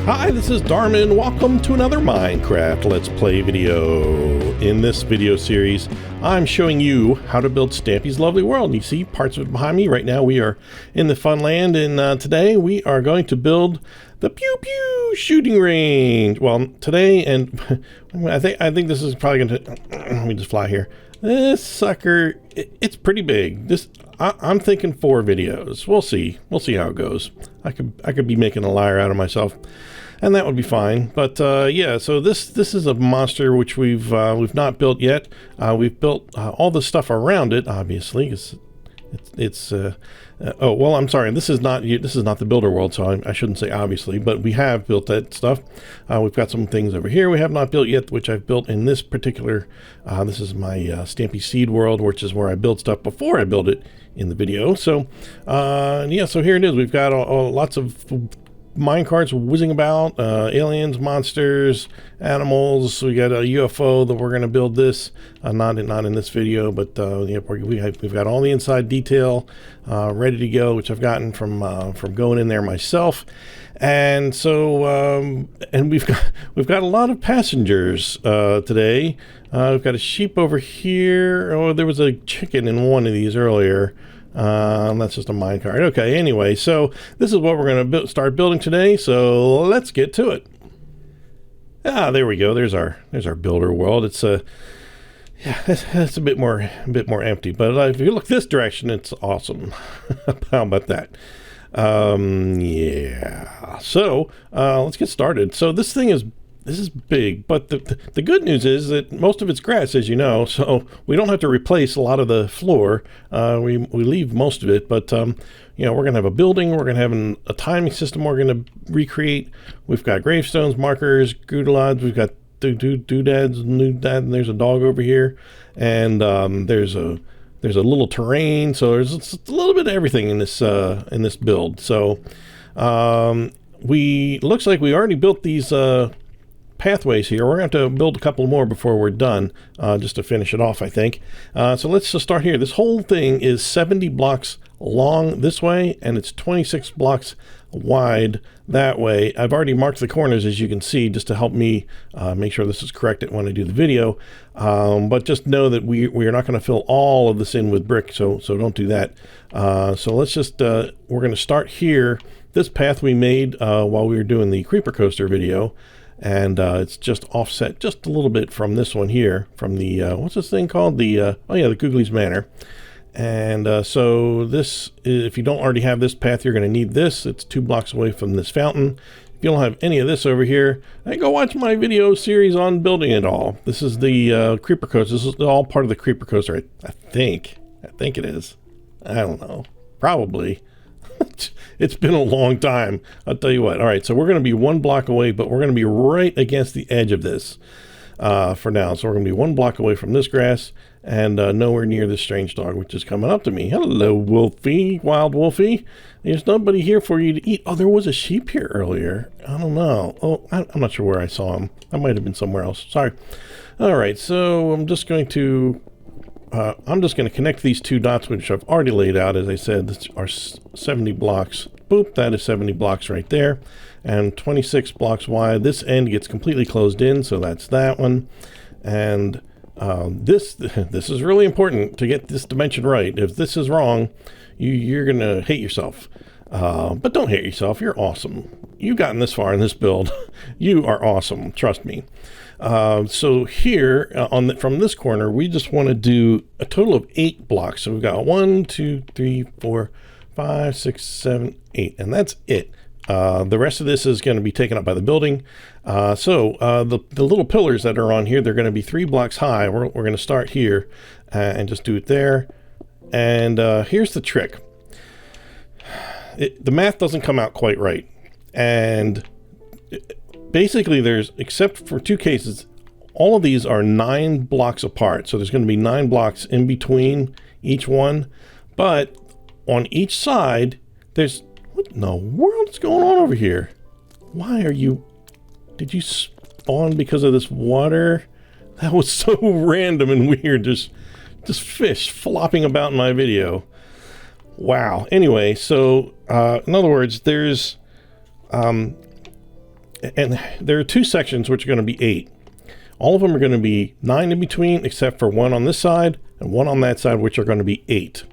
Hi, this is Darman. Welcome to another Minecraft Let's Play video. In this video series, I'm showing you how to build Stampy's lovely world. You see parts of it behind me. Right now we are in the fun land, and today we are going to build the Pew Pew Shooting Range. Well, today, and I think this is probably going to, let me just fly here. This sucker, it's pretty big. I'm thinking 4 videos. We'll see how it goes. I could be making a liar out of myself, and that would be fine. But yeah, so this is a monster which we've not built yet. We've built all the stuff around it, obviously, because it's oh, well, I'm sorry, this is not the builder world, so I shouldn't say obviously, but we have built that stuff. We've got some things over here we have not built yet, which I've built in this particular this is my Stampy seed world, which is where I build stuff before I build it in the video. So yeah, so here it is. We've got lots of minecarts whizzing about, aliens, monsters, animals. We got a UFO that we're going to build this, not in this video, but yeah, we've got all the inside detail ready to go, which I've gotten from going in there myself. And so and we've got a lot of passengers today. We've got a sheep over here. Oh, there was a chicken in one of these earlier. That's just a minecart. Okay, anyway, so this is what we're going to start building today, so let's get to it. There we go. There's our builder world. It's yeah, it's a bit more empty, but if you look this direction, it's awesome. How about that? Yeah. So let's get started. So this is big, but the good news is that most of it's grass, as you know, so we don't have to replace a lot of the floor. We leave most of it, but you know, we're gonna have a building, we're gonna have a timing system we're gonna recreate. We've got gravestones, markers, goodalods, we've got doodads, and there's a dog over here, and there's a little terrain, so there's a little bit of everything in this build. So looks like we already built these pathways here. We're going to have to build a couple more before we're done, just to finish it off, I think. So let's just start here. This whole thing is 70 blocks long this way, and it's 26 blocks wide that way. I've already marked the corners, as you can see, just to help me make sure this is correct when I do the video. But just know that we are not going to fill all of this in with brick, so don't do that. So let's just, we're going to start here. This path we made while we were doing the creeper coaster video, and it's just offset just a little bit from this one here, from the what's this thing called, the oh yeah, the Googly's Manor. And so this, if you don't already have this path, you're going to need this. It's 2 blocks away from this fountain. If you don't have any of this over here, then go watch my video series on building it all. This is the creeper coaster. This is all part of the creeper coaster. I think it is. I don't know, probably. It's been a long time, I'll tell you what. All right, so we're going to be 1 block away, but we're going to be right against the edge of this for now. So we're going to be 1 block away from this grass, and nowhere near this strange dog, which is coming up to me. Hello, Wolfie, wild Wolfie. There's nobody here for you to eat. Oh, there was a sheep here earlier. I don't know. Oh, I'm not sure where I saw him. I might have been somewhere else. Sorry. All right, so I'm just going to connect these 2 dots, which I've already laid out. As I said, this are 70 blocks. Boop, that is 70 blocks right there. And 26 blocks wide. This end gets completely closed in, so that's that one. And this is really important to get this dimension right. If this is wrong, you're going to hate yourself. But don't hate yourself. You're awesome. You've gotten this far in this build. You are awesome. Trust me. So here from this corner, we just want to do a total of 8 blocks. So we've got 1, 2, 3, 4, 5, 6, 7, 8, and that's it. The rest of this is going to be taken up by the building. So the little pillars that are on here, they're going to be 3 blocks high. We're going to start here and just do it there. And here's the trick. The math doesn't come out quite right. And basically there's, except for 2 cases, all of these are 9 blocks apart. So there's going to be 9 blocks in between each one. But on each side, there's, what in the world is going on over here? Why are you, did you spawn because of this water? That was so random and weird. Just fish flopping about in my video. Wow. Anyway, so in other words, there's and there are 2 sections which are going to be 8. All of them are going to be 9 in between, except for one on this side and one on that side, which are going to be 8,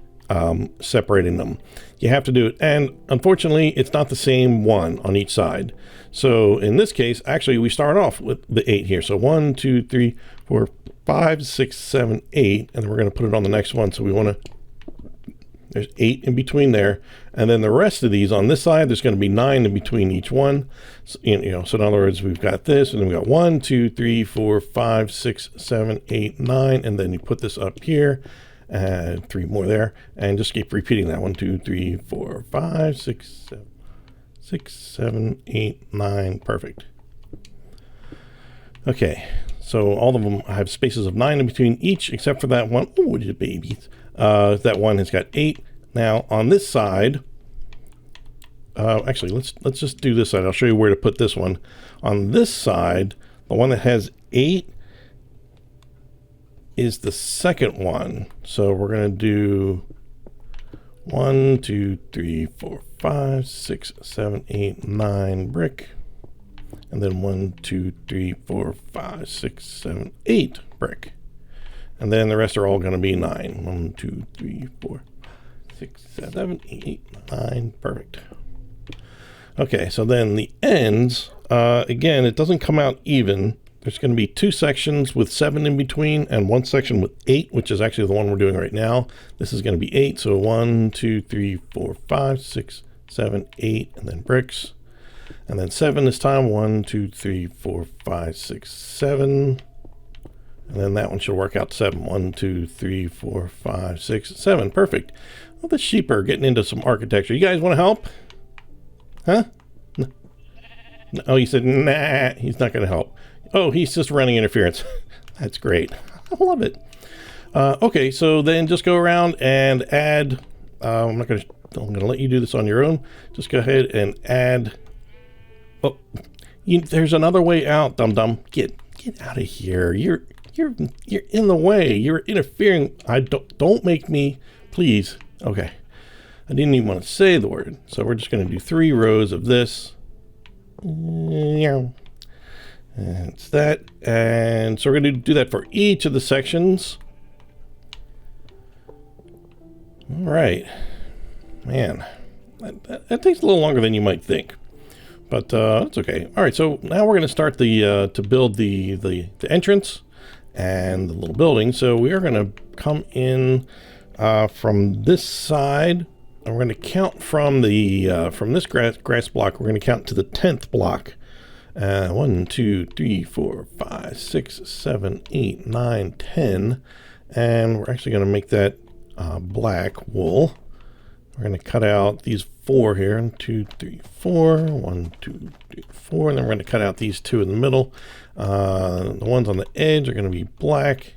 separating them. You have to do it, and unfortunately, it's not the same one on each side. So in this case, actually, we start off with the 8 here. So 1, 2, 3, 4, 5, 6, 7, 8, and then we're going to put it on the next one. So we want to. There's 8 in between there, and then the rest of these on this side, there's going to be 9 in between each one. So, so in other words, we've got this, and then we got 1, 2, 3, 4, 5, 6, 7, 8, 9, and then you put this up here, and 3 more there, and just keep repeating that. 1, 2, 3, 4, 5, 6, 7, 8, 9. Perfect. Okay, so all of them have spaces of 9 in between each, except for that one. Oh, you babies. That one has got 8. Now on this side, actually let's just do this side. I'll show you where to put this one. On this side, the one that has 8 is the second one. So we're going to do 1, 2, 3, 4, 5, 6, 7, 8, 9 brick. And then 1, 2, 3, 4, 5, 6, 7, 8 brick. And then the rest are all going to be 9. 1, 2, 3, 4, 6, 7, 8, 9. Perfect. Okay, so then the ends, again, it doesn't come out even. There's going to be 2 sections with 7 in between and 1 section with 8, which is actually the one we're doing right now. This is going to be 8. So 1, 2, 3, 4, 5, 6, 7, 8, and then bricks. And then 7 this time. 1, 2, 3, 4, 5, 6, 7. And then that one should work out 7. 1, 2, 3, 4, 5, 6, 7. Perfect. Well, the sheep are getting into some architecture. You guys want to help? Huh? No. Oh, he said, nah, he's not going to help. Oh, he's just running interference. That's great. I love it. Okay, so then just go around and add. I'm going to let you do this on your own. Just go ahead and add. Oh, there's another way out, dum-dum. Get out of here. You're in the way. You're interfering. Don't make me, please. Okay. I didn't even want to say the word. So we're just going to do 3 rows of this. And it's that. And so we're going to do that for each of the sections. All right. Man, that takes a little longer than you might think. But that's okay. All right, so now we're going to start to build the entrance and the little building. So we are going to come in from this side, and we're going to count from this grass block. We're going to count to the 10th block. 1, 2, 3, 4, 5, 6, 7, 8, 9, 10, and we're actually going to make that black wool. We're going to cut out these 4 here. 1, 2, 3, 4. 1, 2, 3, 4. And then we're going to cut out these 2 in the middle. The ones on the edge are going to be black.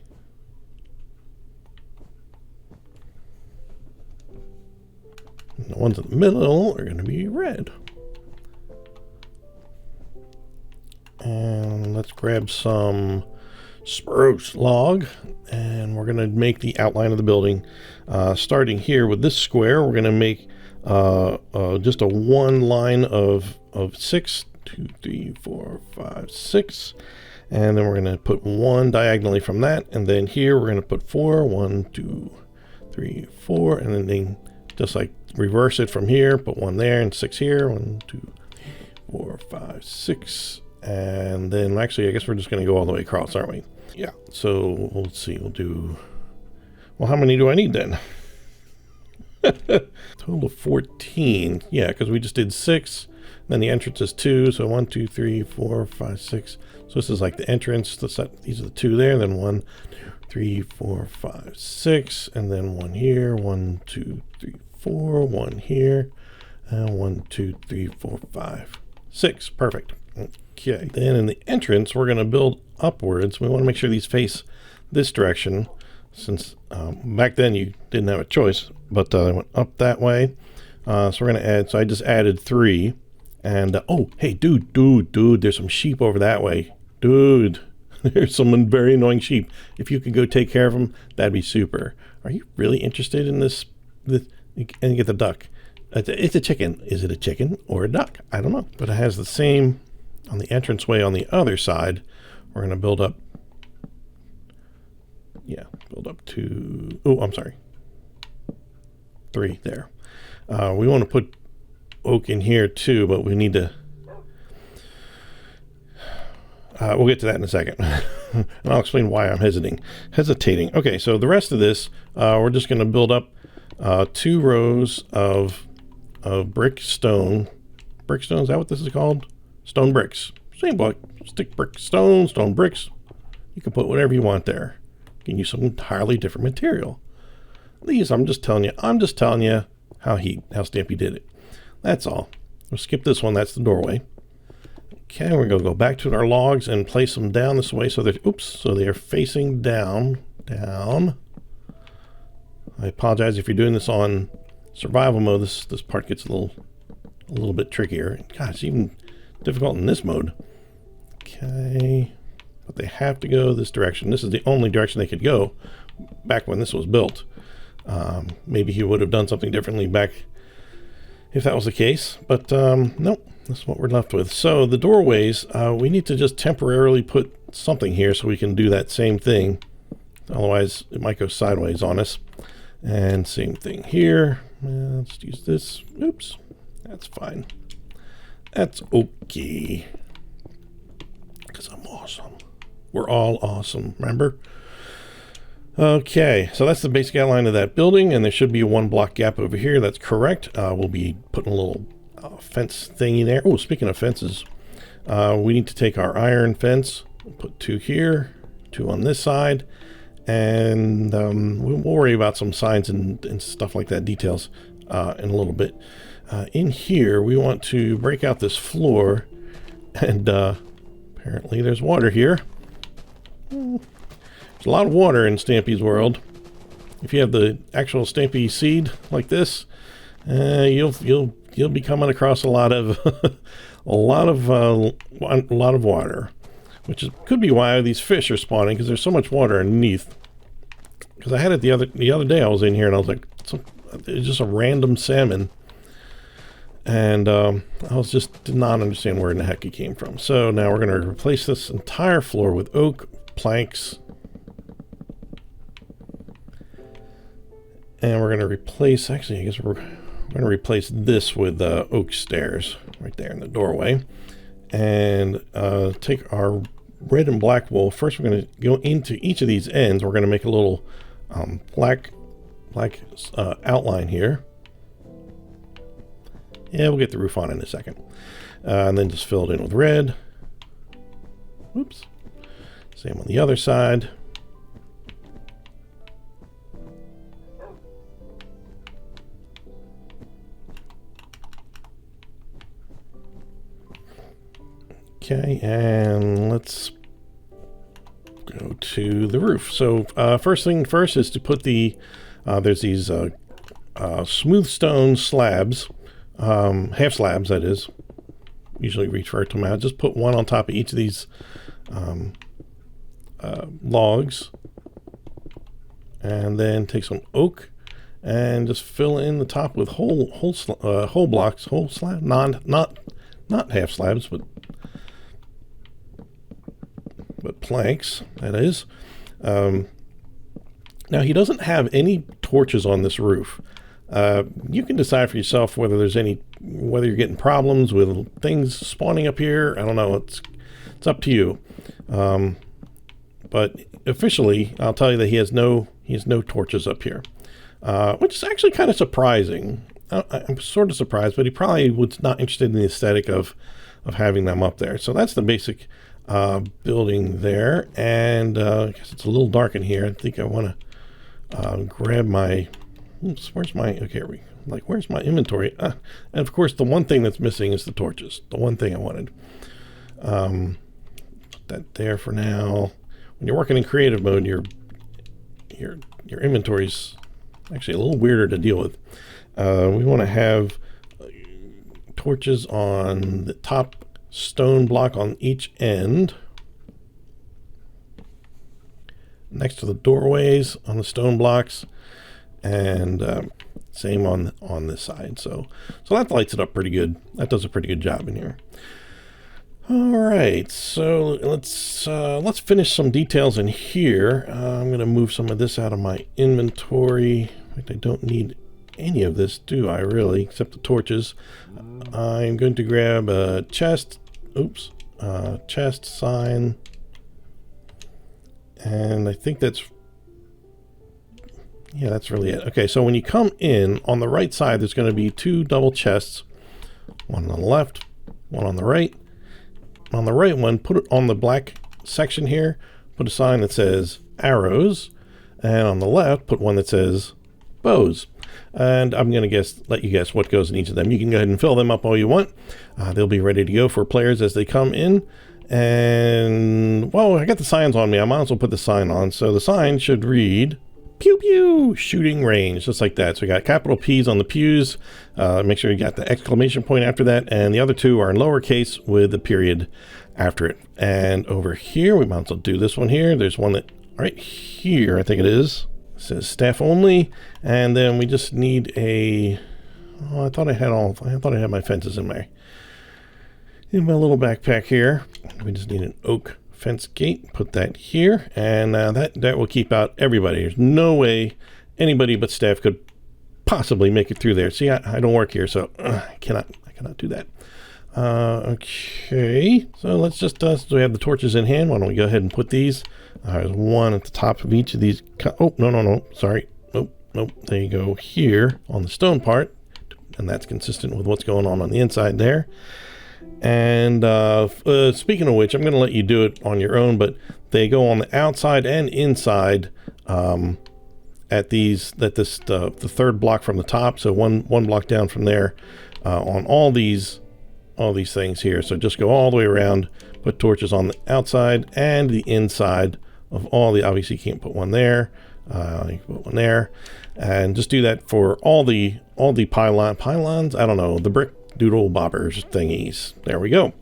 And the ones in the middle are going to be red. And let's grab some spruce log, and we're going to make the outline of the building. Starting here with this square, we're going to make just a 1 line of 6. 2, 3, 4, 5, 6. And then we're going to put 1 diagonally from that. And then here we're going to put 4. 1, 2, 3, 4. And then just like reverse it from here, put 1 there and 6 here. 1, 2, 4, 5, 6. And then actually, I guess we're just going to go all the way across, aren't we? Yeah. So let's see. We'll do. Well, how many do I need then? Total of 14. Yeah, because we just did 6. Then the entrance is 2. So 1, 2, 3, 4, 5, 6. So this is like the entrance. These are the 2 there. Then 1, 2, 3, 4, 5, 6. And then 1 here. 1, 2, 3, 4. 1 here. And 1, 2, 3, 4, 5, 6. Perfect. Okay. Then in the entrance, we're going to build upwards. We want to make sure these face this direction, since back then you didn't have a choice, but I went up that way. So we're going to add, so I just added 3. And, oh, hey, dude, there's some sheep over that way. Dude, there's some very annoying sheep. If you could go take care of them, that'd be super. Are you really interested in this? And you get the duck. It's a chicken. Is it a chicken or a duck? I don't know. But it has the same on the entranceway on the other side, we're going to build up. Yeah, build up to. Oh, I'm sorry. 3 there. We want to put oak in here too, but we need to. We'll get to that in a second. And I'll explain why I'm hesitating. Okay, so the rest of this, we're just going to build up 2 rows of brick stone. Brickstone, is that what this is called? Stone bricks. Same like stick brick stone, stone bricks. You can put whatever you want there. You can use some entirely different material. These, I'm just telling you how Stampy did it. That's all. We'll skip this one. That's the doorway. Okay, we're going to go back to our logs and place them down this way so they're facing down. I apologize if you're doing this on survival mode. This part gets a little bit trickier. God, it's even difficult in this mode. Okay, but they have to go this direction. This is the only direction they could go back when this was built. Maybe he would have done something differently back if that was the case, but nope. That's what we're left with. So the doorways, we need to just temporarily put something here so we can do that same thing. Otherwise, it might go sideways on us. And same thing here. Let's use this. Oops. That's fine. That's okay. Because I'm awesome. We're all awesome, remember? Okay, so that's the basic outline of that building, and there should be a 1 block gap over here. That's correct. We'll be putting a little fence thingy there. Oh, speaking of fences, we need to take our iron fence, put 2 here, 2 on this side, and we'll worry about some signs and stuff like that, details, in a little bit. In here, we want to break out this floor, and apparently there's water here. There's a lot of water in Stampy's world. If you have the actual Stampy seed like this, you'll be coming across a lot of a lot of water, which could be why these fish are spawning, because there's so much water underneath. Because I had it the other day I was in here and I was like, it's just a random salmon, and I did not understand where in the heck it came from. So now we're going to replace this entire floor with oak planks, and we're going to replace. Actually, I guess we're going to replace this with oak stairs right there in the doorway, and take our red and black wool. First, we're going to go into each of these ends. We're going to make a little black outline here. Yeah, we'll get the roof on in a second, and then just fill it in with red. Whoops. Same on the other side. Okay, and let's go to the roof. So first thing first is to put there's these smooth stone slabs, half slabs that is, usually refer to them out. Just put 1 on top of each of these logs, and then take some oak and just fill in the top with whole blocks, whole slab, not half slabs, but planks, that is. Now, he doesn't have any torches on this roof. You can decide for yourself whether you're getting problems with things spawning up here. I don't know. It's up to you. But officially, I'll tell you that he has no torches up here, which is actually kind of surprising. I'm sort of surprised, but he probably was not interested in the aesthetic of having them up there. So that's the basic building there, and I guess it's a little dark in here. I think I want to grab my. Oops, where's my inventory? And of course, the one thing that's missing is the torches. The one thing I wanted. Put that there for now. When you're working in creative mode, your inventory's actually a little weirder to deal with. We want to have torches on the top stone block on each end, next to the doorways on the stone blocks, and same on this side. So that lights it up pretty good. That does a pretty good job in here. All right, so let's finish some details in here. I'm going to move some of this out of my inventory. In fact, I don't need any of this, do I really, except the torches. I'm going to grab a chest, chest sign, and I think that's really it. Okay, so when you come in, on the right side, there's going to be 2 double chests, one on the left, one on the right. On the right one, put it on the black section here, put a sign that says arrows, and on the left, put one that says bows. And I'm going to let you guess what goes in each of them. You can go ahead and fill them up all you want. They'll be ready to go for players as they come in. And, well, I got the signs on me. I might as well put the sign on. So the sign should read, Pew Pew Shooting Range, just like that. So we got capital P's on the pews. Make sure you got the exclamation point after that. And the other 2 are in lowercase with the period after it. And over here, we might as well do this one here. There's one that right here, I think it is. It says staff only. And then we just need a, I thought I had my fences in my little backpack here. We just need an oak fence gate, put that here, and that will keep out everybody. There's no way anybody but staff could possibly make it through there. See, I don't work here, so I cannot do that. Okay, so let's just so we have the torches in hand. Why don't we go ahead and put these? There's one at the top of each of these. Oh, no, sorry. Nope. There you go, here on the stone part, and that's consistent with what's going on the inside there. And speaking of which, I'm going to let you do it on your own, but they go on the outside and inside at the third block from the top. So one block down from there on all these things here. So just go all the way around, put torches on the outside and the inside of all the, obviously you can't put one there. You can put one there, and just do that for all the pylons. I don't know, the brick doodle bobbers thingies. There we go.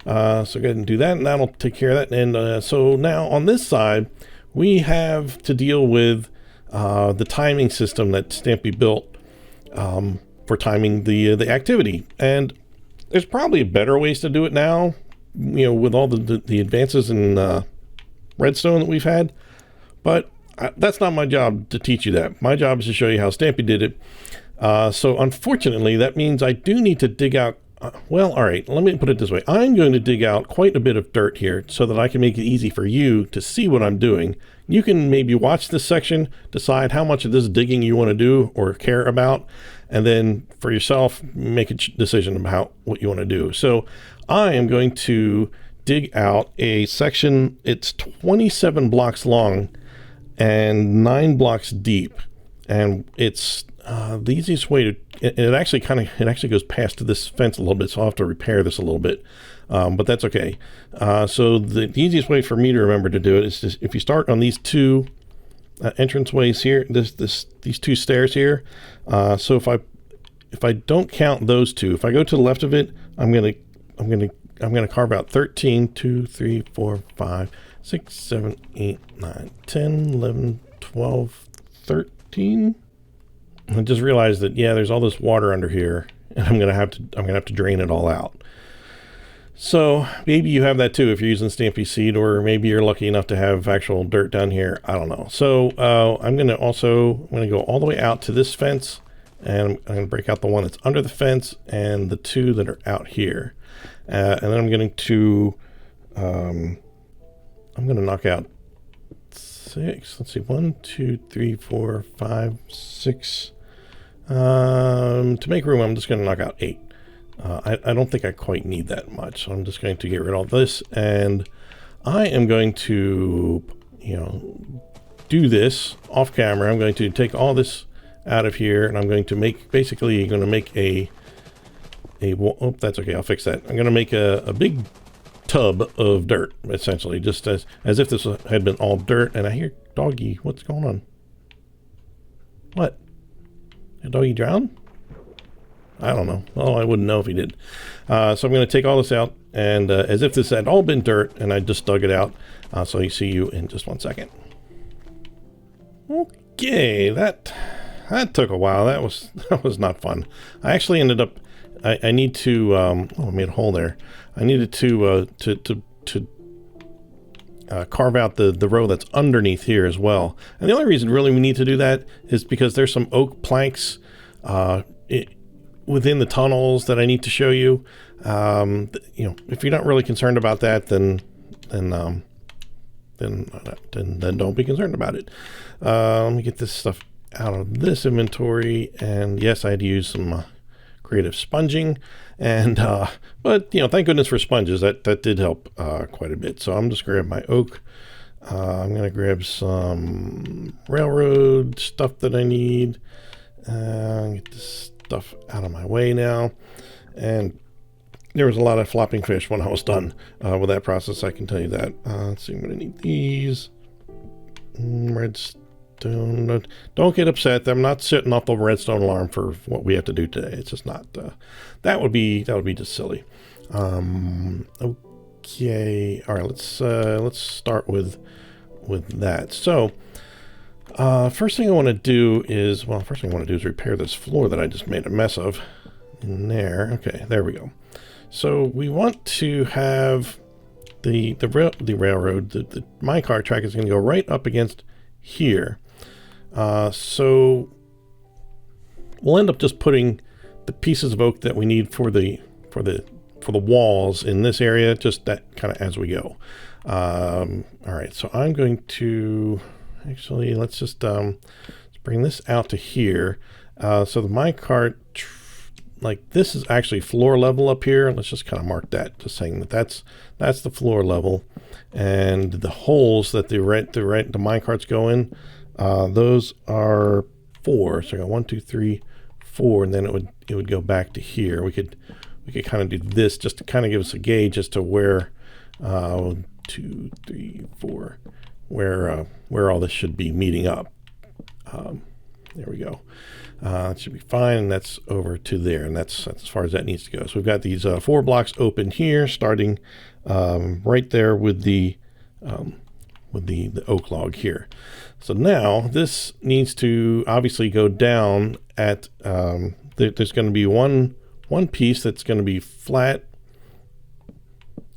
So go ahead and do that, and that'll take care of that. And so now on this side, we have to deal with the timing system that Stampy built for timing the activity. And there's probably better ways to do it now, with all the advances in redstone that we've had. But that's not my job to teach you that. My job is to show you how Stampy did it. So unfortunately, that means I do need to dig out, well, all right, let me put it this way. I'm going to dig out quite a bit of dirt here so that I can make it easy for you to see what I'm doing. You can maybe watch this section, decide how much of this digging you want to do or care about, and then for yourself, make a decision about what you want to do. So I am going to dig out a section. It's 27 blocks long and 9 blocks deep. And it's the easiest way to, it actually goes past this fence a little bit, so I'll have to repair this a little bit, but that's okay. So the easiest way for me to remember to do it is just, if you start on these 2 entrance ways here, these 2 stairs here. So if I don't count those 2, if I go to the left of it, I'm gonna carve out 13, 2, 3, 4, 5, 6, 7, 8, 9, 10, 11, 12, 13. I just realized that, yeah, there's all this water under here, and I'm gonna have to drain it all out. So maybe you have that too if you're using Stampy Seed, or maybe you're lucky enough to have actual dirt down here. I don't know. So I'm gonna go all the way out to this fence, and I'm gonna break out the one that's under the fence and the 2 that are out here, and then I'm going to knock out 6. Let's see, 1, 2, 3, 4, 5, 6. To make room, I'm just going to knock out 8. I don't think I quite need that much, so I'm just going to get rid of all this, and I am going to, do this off camera. I'm going to take all this out of here, and I'm going to make, basically, oh, that's okay, I'll fix that. I'm going to make a big tub of dirt, essentially, just as if this had been all dirt. And I hear doggy. What's going on? What? Did doggy drown? I don't know. Well, I wouldn't know if he did. So I'm going to take all this out, and as if this had all been dirt, and I just dug it out. So you see you in just 1 second. Okay, that took a while. That was not fun. I actually ended up I need to, oh, I made a hole there. I needed to carve out the row that's underneath here as well. And the only reason really we need to do that is because there's some oak planks within the tunnels that I need to show you. You know, if you're not really concerned about that, then don't be concerned about it. Let me get this stuff out of this inventory. And yes, I had to use some creative sponging, and but you know, thank goodness for sponges. That did help quite a bit. So I'm just grabbing my oak. I'm gonna grab some railroad stuff that I need. Get this stuff out of my way now. And there was a lot of flopping fish when I was done with that process, I can tell you that. Let's see, I'm gonna need these. Redstone. Don't get upset. I'm not setting off the redstone alarm for what we have to do today. It's just not. That would be just silly. Okay. All right. Let's start with that. So first thing I want to do is repair this floor that I just made a mess of in there. Okay. There we go. So we want to have the railroad. The minecart track is going to go right up against here. So we'll end up just putting the pieces of oak that we need for the walls in this area, just that kind of as we go. All right, so I'm going to actually, let's just let's bring this out to here. So the minecart, like this is actually floor level up here. Let's just kind of mark that, just saying that that's the floor level, and the holes that the minecarts go in, those are 4. So I got 1, 2, 3, 4, and then it would go back to here. We could kind of do this just to kind of give us a gauge as to where 1, 2, 3, 4, where all this should be meeting up. There we go. It should be fine, and that's over to there, and that's as far as that needs to go. So we've got these 4 blocks open here, starting right there with the oak log here. So now this needs to obviously go down at there's going to be one piece that's going to be flat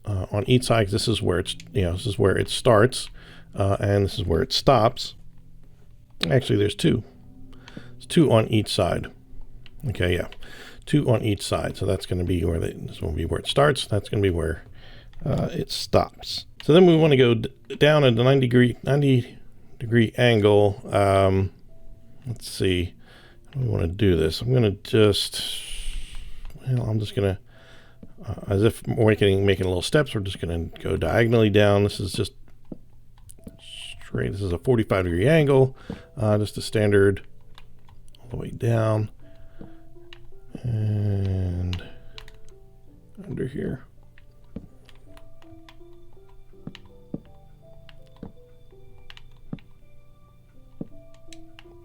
on each side, 'cause this is where this is where it starts, and this is where it stops. Actually, there's 2. There's 2 on each side. Okay, yeah, 2 on each side. So that's going to be where this will be where it starts. That's going to be where it stops. So then we want to go down at a 90 degree angle. Let's see. How do we want to do this? I'm going to I'm just going to, as if we're making little steps, we're just going to go diagonally down. This is just straight. This is a 45 degree angle, just a standard all the way down and under here.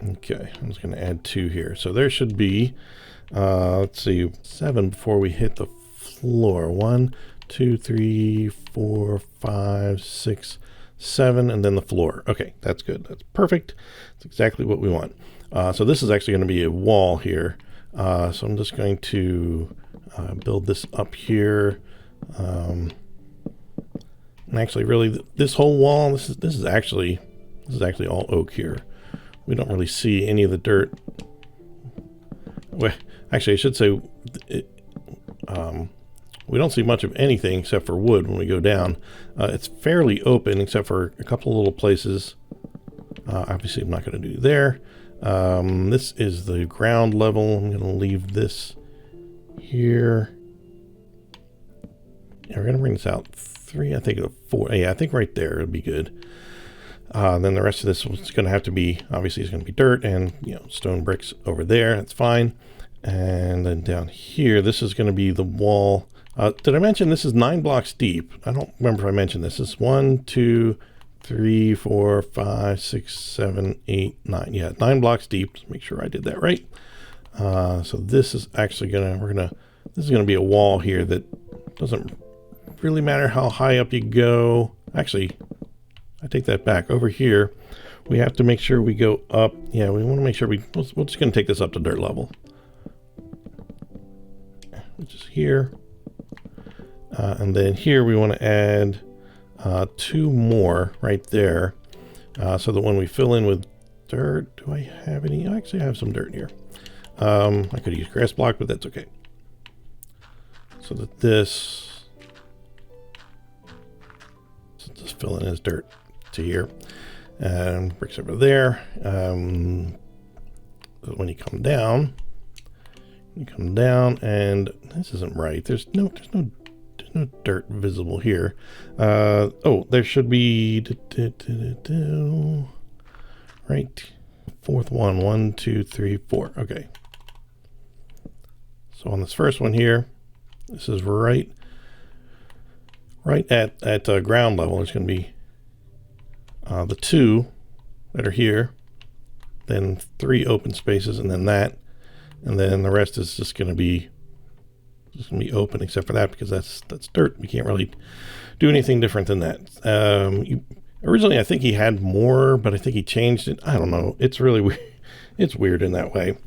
Okay, I'm just going to add 2 here. So there should be, let's see, 7 before we hit the floor. 1, 2, 3, 4, 5, 6, 7, and then the floor. Okay, that's good. That's perfect. That's exactly what we want. So this is actually going to be a wall here. So I'm just going to build this up here. And actually, really, this whole wall, this is actually all oak here. We don't really see any of the dirt. Well, actually, I should say we don't see much of anything except for wood when we go down. It's fairly open except for a couple of little places. Obviously, I'm not going to do there. This is the ground level. I'm going to leave this here. Yeah, we're going to bring this out 3, I think 4. Yeah, I think right there would be good. Then the rest of this is going to have to be, obviously it's going to be dirt and, stone bricks over there. That's fine. And then down here, this is going to be the wall. Did I mention this is 9 blocks deep? I don't remember if I mentioned this. It's 1, 2, 3, 4, 5, 6, 7, 8, 9. Yeah, 9 blocks deep. Just make sure I did that right. So this is actually this is going to be a wall here that doesn't really matter how high up you go. Actually, I take that back. Over here, we have to make sure we go up. Yeah, we want to make sure we're just going to take this up to dirt level. which is here. And then here we want to add 2 more right there. So that when we fill in with dirt, do I have any? I actually have some dirt here. I could use grass block, but that's okay. So that this, so just fill in as dirt to here, and bricks over there. When you come down, and this isn't right. There's no dirt visible here. Oh, there should be right. 4th one. 1, 2, 3, 4. Okay. So on this first one here, this is right at ground level. It's going to be the 2 that are here, then 3 open spaces, and then that, and then the rest is just going to be open, except for that, because that's dirt. We can't really do anything different than that. Originally, I think he had more, but I think he changed it. I don't know. It's really weird. It's weird in that way.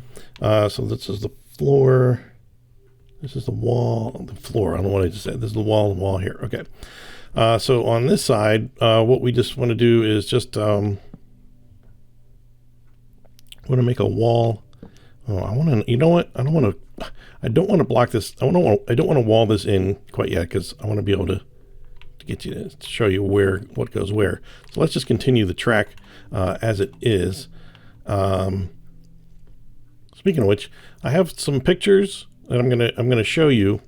So this is the floor. This is the wall, the floor. I don't know what I just said. This is the wall here. Okay. So on this side, what we just want to do is just want to make a wall. Oh, I want to. You know what? I don't want to block this. I don't want to wall this in quite yet, because I want to be able to get you to show you what goes where. So let's just continue the track as it is. Speaking of which, I have some pictures that I'm gonna show you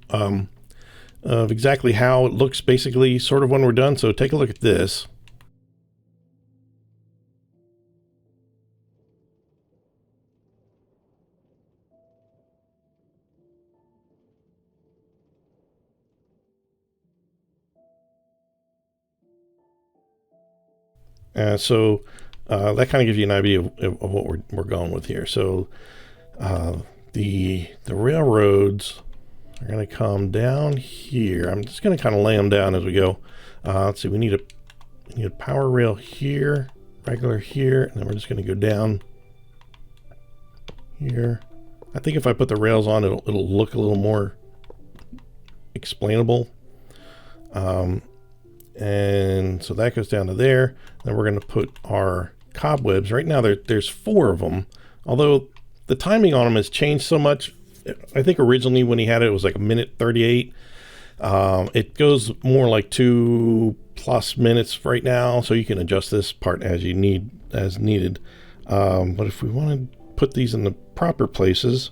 of exactly how it looks, basically, sort of when we're done. So take a look at this. So that kind of gives you an idea of what we're going with here. So the railroads are going to come down here. I'm just going to kind of lay them down as we go. Let's see. We need a power rail here, regular here, and then we're just going to go down here. I think if I put the rails on, it'll look a little more explainable. And so that goes down to there. Then we're going to put our cobwebs. Right now there's 4 of them, although the timing on them has changed so much. I think originally when he had it was like 1:38. It goes more like 2+ minutes right now, so you can adjust this part as needed. But if we want to put these in the proper places,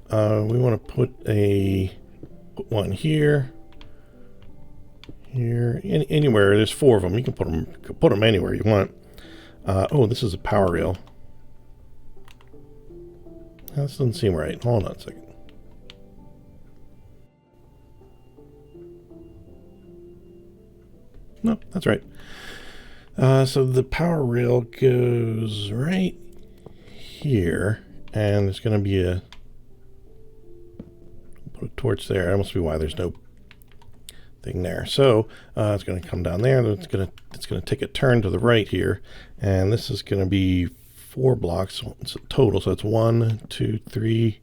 we want to put one here, anywhere. There's 4 of them. You can put them anywhere you want. Oh, this is a power rail. This doesn't seem right. Hold on a second. No, that's right. So the power rail goes right here, and there's going to be put a torch there. That must be why there's no thing there. So it's going to come down there, and it's going to take a turn to the right here, and this is going to be 4 blocks. It's a total, so it's 1, 2, 3.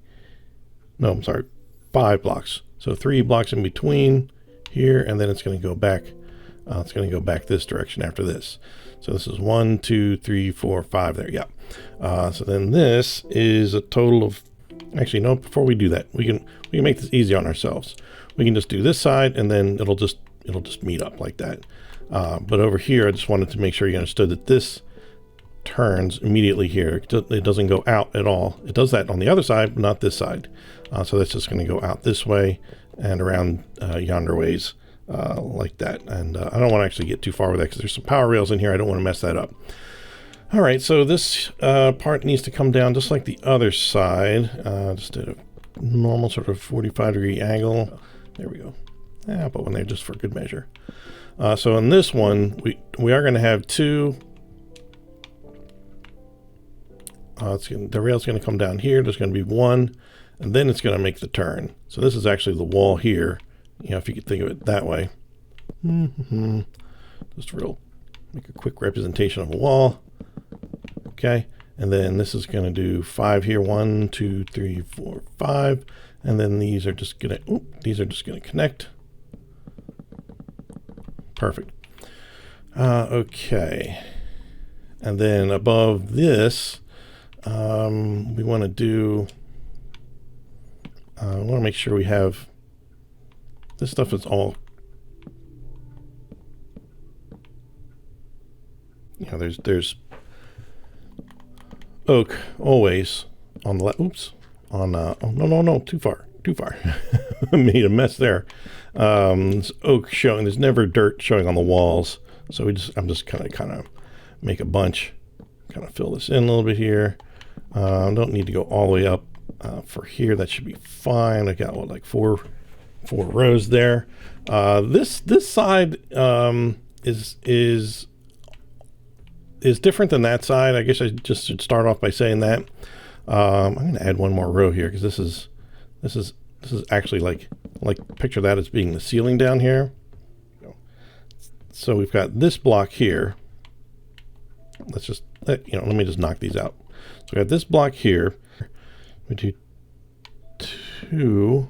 No, I'm sorry, 5 blocks. So 3 blocks in between here, and then it's going to go back. It's going to go back this direction after this. So this is 1, 2, 3, 4, 5 there. Yeah. So then this is a total of. Actually, no. Before we do that, we can make this easy on ourselves. We can just do this side, and then it'll just meet up like that. But over here, I just wanted to make sure you understood that this turns immediately here. It doesn't go out at all. It does that on the other side, but not this side. So that's just going to go out this way and around yonder ways like that. And I don't want to actually get too far with that because there's some power rails in here. I don't want to mess that up. All right, so this part needs to come down just like the other side, just at a normal sort of 45-degree angle. There we go. Put one there just for good measure. So in this one, we are going to have 2. The rail's going to come down here. There's going to be 1, and then it's going to make the turn. So this is actually the wall here. If you could think of it that way. Just make a quick representation of a wall. Okay, And then this is going to do 5 here. 1, 2, 3, 4, 5. And then these are just going to connect. Perfect. Okay. And then above this, we want to do, we want to make sure we have, this stuff is all, you know, there's oak always on the left. Oops. On, oh, no, too far. I made a mess there. There's oak showing, there's never dirt showing on the walls. So I'm just kind of make a bunch, kind of fill this in a little bit here. Don't need to go all the way up for here. That should be fine. I got like four rows there. This side is different than that side. I guess I just should start off by saying that. I'm going to add one more row here because this is actually like picture that as being the ceiling down here. So we've got this block here. Let's just let me just knock these out. So we got this block here. We do two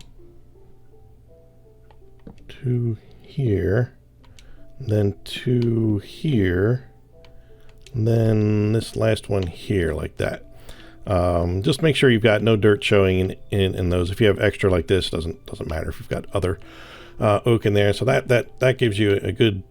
here, then 2 here, and then this last one here, like that. Just make sure you've got no dirt showing in those. If you have extra like this, doesn't matter if you've got other oak in there. So that gives you a good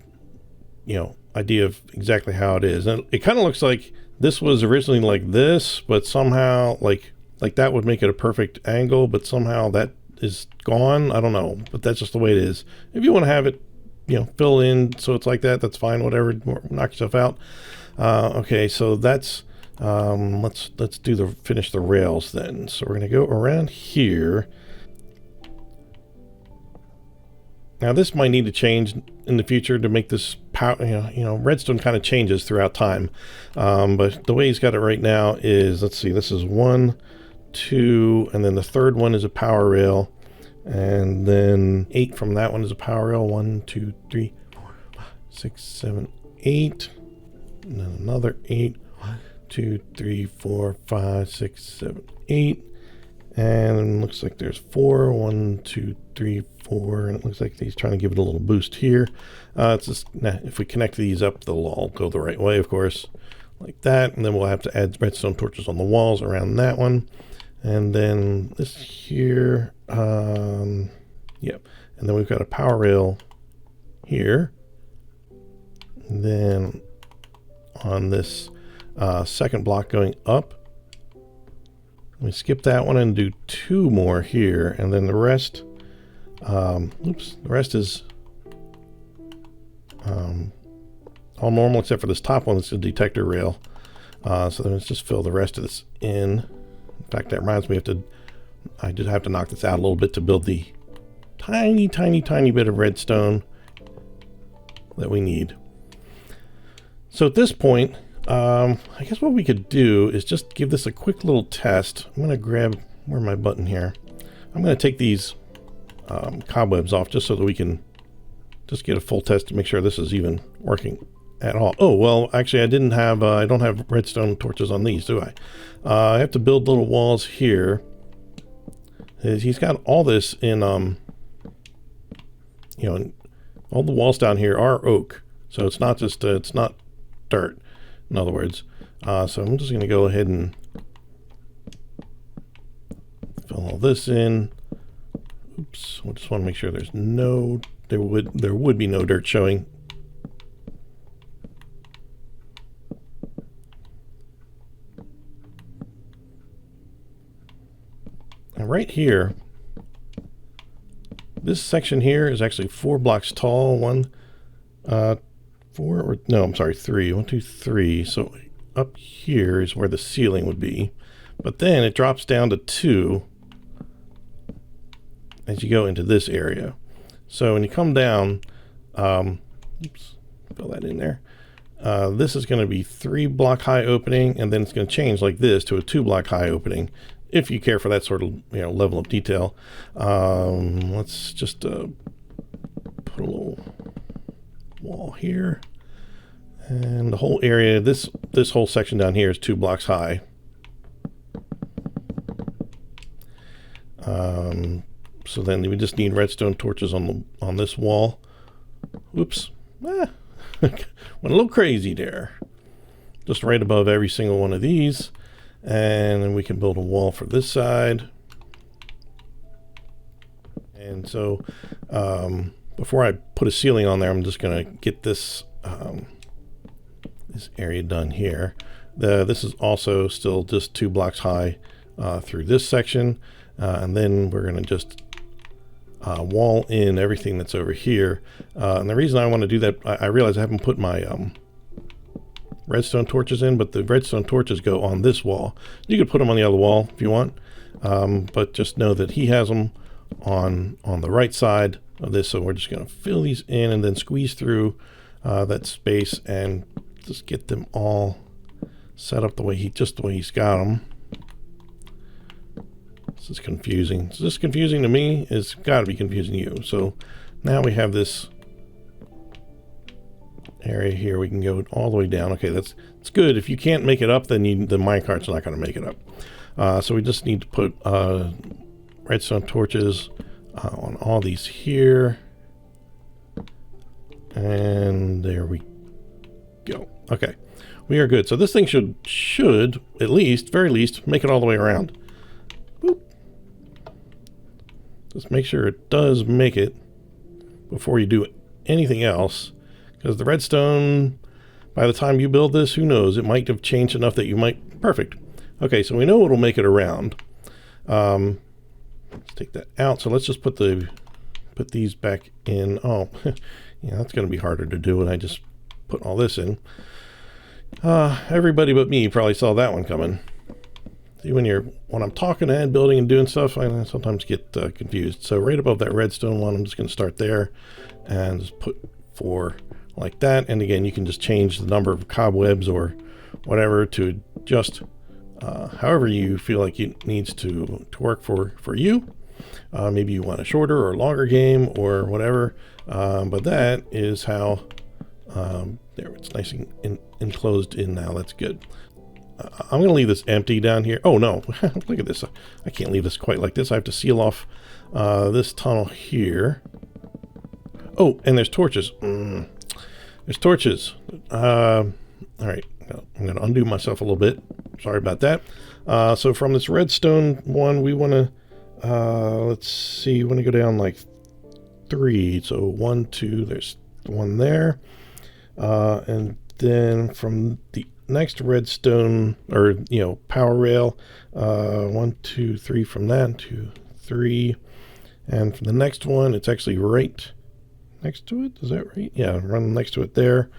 idea of exactly how it is. And it kind of looks like this was originally like this, but somehow like that would make it a perfect angle, but somehow that is gone. I don't know, but that's just the way it is. If you want to have it, fill in so it's like that, that's fine. Whatever, knock yourself out. Okay, so that's let's finish the rails then. So we're going to go around here. Now this might need to change in the future to make this power. Redstone kind of changes throughout time, but the way he's got it right now is, let's see, this is 1, 2, and then the third one is a power rail, and then 8 from that one is a power rail. 1, 2, 3, 4, 5, 6, 7, 8, and then another 8. 1, 2, 3, 4, 5, 6, 7, 8. And it looks like there's 4. 1, 2, 3, 4. And it looks like he's trying to give it a little boost here. It's just, if we connect these up, they'll all go the right way, of course, like that. And then we'll have to add redstone torches on the walls around that one. And then this here, yep. And then we've got a power rail here. And then on this second block going up, we skip that one and do 2 more here, and then the rest, the rest is all normal except for this top one. It's a detector rail. So then let's just fill the rest of this in. In fact, that reminds me, I did have to knock this out a little bit to build the tiny bit of redstone that we need. So at this point, I guess what we could do is just give this a quick little test. I'm going to grab, where's my button here? I'm going to take these cobwebs off just so that we can just get a full test to make sure this is even working at all. Oh, well, actually I don't have redstone torches on these, do I? I have to build little walls here. He's got all this in, all the walls down here are oak. So it's not just, it's not dirt. In other words, so I'm just going to go ahead and fill all this in. Oops, I just want to make sure there would be no dirt showing. And right here, this section here is actually 4 blocks tall. 3. 1, 2, 3. So up here is where the ceiling would be, but then it drops down to 2 as you go into this area. So when you come down, oops, fill that in there. This is going to be 3 block high opening, and then it's going to change like this to a 2 block high opening, if you care for that sort of level of detail. Let's just put a little wall here, And the whole area, this whole section down here is 2 blocks high. So then we just need redstone torches on this wall. Oops. Went a little crazy there. Just right above every single one of these. And then we can build a wall for this side. And so before I put a ceiling on there, I'm just going to get this this area done here. This is also still just 2 blocks high through this section. And then we're going to just wall in everything that's over here. And the reason I want to do that, I realize I haven't put my redstone torches in, but the redstone torches go on this wall. You could put them on the other wall if you want, but just know that he has them on the right side of this. So we're just going to fill these in and then squeeze through that space and just get them all set up the way he's got them. This is confusing. Is this confusing to me? It's got to be confusing to you. So now we have this area here. We can go all the way down. Okay, that's good. If you can't make it up, then the minecart's not going to make it up. So we just need to put redstone torches on all these here. And there we go. Okay, we are good. So this thing should at least, very least, make it all the way around. Boop. Just make sure it does make it before you do anything else, because the redstone, by the time you build this, who knows, it might have changed enough that you might, perfect. Okay, so we know it'll make it around. Let's take that out. So let's just put these back in. Oh, yeah, that's going to be harder to do when I just put all this in. Everybody but me probably saw that one coming. See, when I'm talking and building and doing stuff, I sometimes get confused. So right above that redstone one, I'm just going to start there and just put 4 like that. And again, you can just change the number of cobwebs or whatever to just however you feel like it needs to work for you. Maybe you want a shorter or longer game or whatever. But that is how there, it's nice and enclosed in now. That's good. I'm going to leave this empty down here. Oh no, look at this. I can't leave this quite like this. I have to seal off this tunnel here. Oh, and there's torches. There's torches. All right, I'm going to undo myself a little bit. Sorry about that. So from this redstone one, we want to, let's see, we want to go down like 3. So 1, 2, there's 1 there. And then from the next redstone, or power rail, 1, 2, 3 from that, 2, 3, and from the next one, it's actually right next to it. Is that right? Yeah, run next to it there,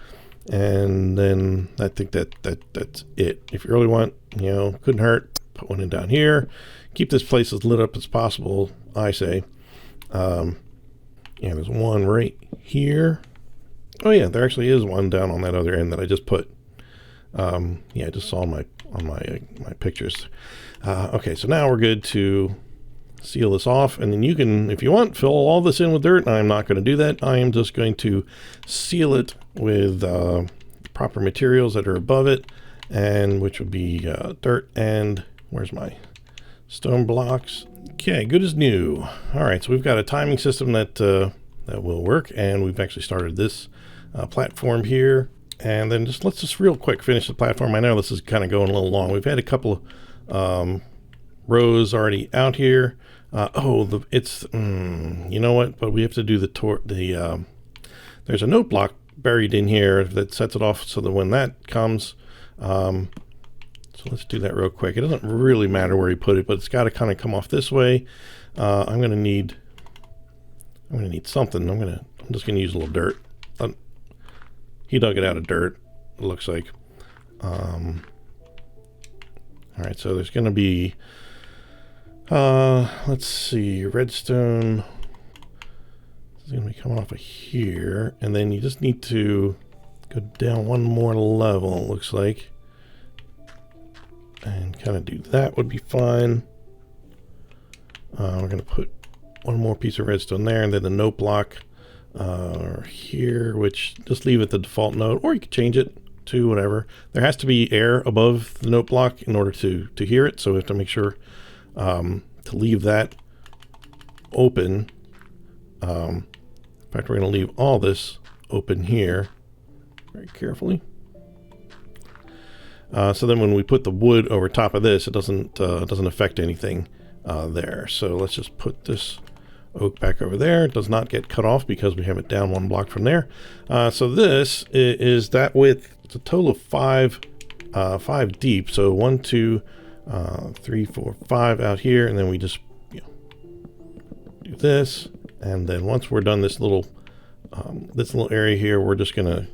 and then I think that's it. If you really want, couldn't hurt, put one in down here. Keep this place as lit up as possible, I say. Yeah, there's one right here. Oh yeah, there actually is one down on that other end that I just put. Yeah, I just saw on my pictures. Okay, so now we're good to seal this off, and then you can, if you want, fill all this in with dirt. I'm not going to do that. I am just going to seal it with proper materials that are above it, and which would be dirt and where's my stone blocks. Okay, good as new. All right, so we've got a timing system that will work, and we've actually started this platform here. And then let's just real quick finish the platform. I know this is kind of going a little long. We've had a couple of rows already out here. It's you know what? But we have to do there's a note block buried in here that sets it off so that when that comes, so let's do that real quick. It doesn't really matter where you put it, but it's got to kind of come off this way. I'm gonna need something. I'm just gonna use a little dirt. He dug it out of dirt, it looks like. All right, so there's going to be, let's see, redstone is going to be coming off of here, and then you just need to go down one more level, it looks like, and kind of do that would be fine. We're going to put one more piece of redstone there, and then the note block here, which just leave it the default note, or you could change it. 2, whatever. There has to be air above the note block in order to hear it, so we have to make sure to leave that open. In fact, we're going to leave all this open here very carefully. So then when we put the wood over top of this, it doesn't affect anything there. So let's just put this oak back over there. It does not get cut off because we have it down 1 block from there. So this is that width. It's a total of 5 deep. So 1, 2, 3, 4, 5 out here, and then we just do this. And then once we're done this little area here, we're just gonna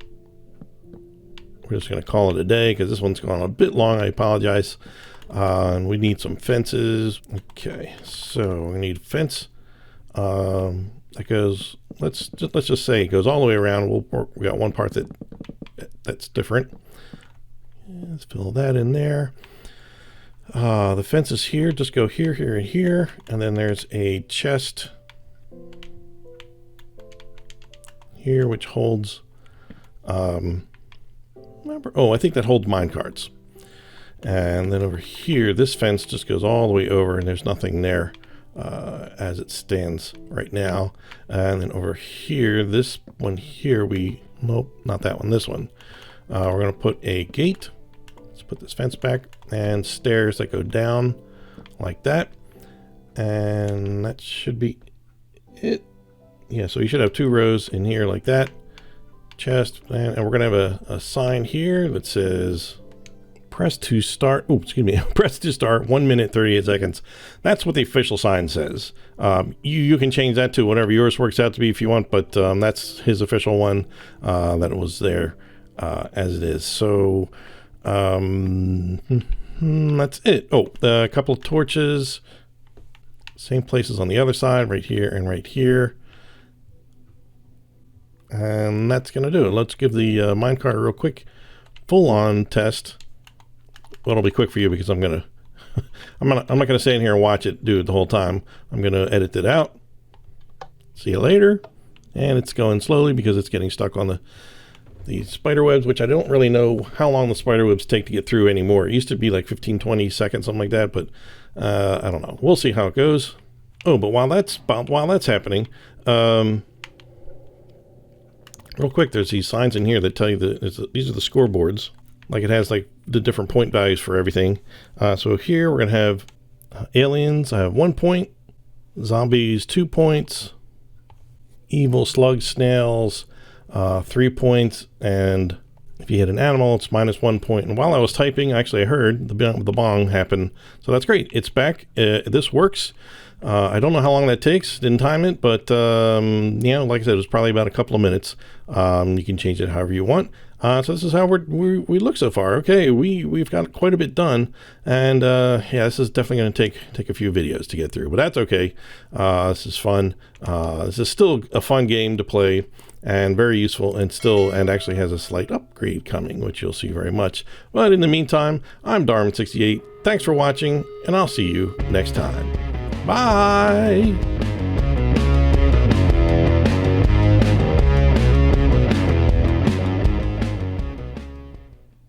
call it a day because this one's gone a bit long. I apologize. And we need some fences. Okay, so we need a fence that goes. Let's just say it goes all the way around. We got one part that's different. Let's fill that in there. The fences here just go here, here, and here, and then there's a chest here which holds. I think that holds minecarts. And then over here, this fence just goes all the way over, and there's nothing there as it stands right now. And then over here, this one here, nope, not that one, this one. We're going to put a gate. Let's put this fence back, and stairs that go down like that. And that should be it. Yeah, so you should have 2 rows in here like that. Chest, and we're going to have a sign here that says press to start. Oh, excuse me. Press to start 1 minute 38 seconds. That's what the official sign says. You can change that to whatever yours works out to be if you want, but that's his official one that was there as it is. So that's it. Oh, a couple of torches, same places on the other side, right here and right here. And that's going to do it. Let's give the minecart a real quick full-on test. Well, it'll be quick for you because I'm not going to stay in here and watch it do it the whole time. I'm going to edit it out. See you later. And it's going slowly because it's getting stuck on the spider webs, which I don't really know how long the spider webs take to get through anymore. It used to be like 15, 20 seconds, something like that, but I don't know. We'll see how it goes. Oh, but while that's happening, real quick, there's these signs in here that tell you that these are the scoreboards. Like it has like the different point values for everything. So here we're going to have aliens. I have 1 point. Zombies, 2 points. Evil slug snails, 3 points. And if you hit an animal, it's -1 point. And while I was typing, actually I heard the bong happen. So that's great. It's back. This works. I don't know how long that takes. Didn't time it, but like I said, it was probably about a couple of minutes. You can change it however you want. So this is how we look so far. Okay, we've got quite a bit done, and this is definitely going to take a few videos to get through, but that's okay. This is fun. This is still a fun game to play, and very useful, and actually has a slight upgrade coming, which you'll see very much. But in the meantime, I'm Darwin68. Thanks for watching, and I'll see you next time. Bye.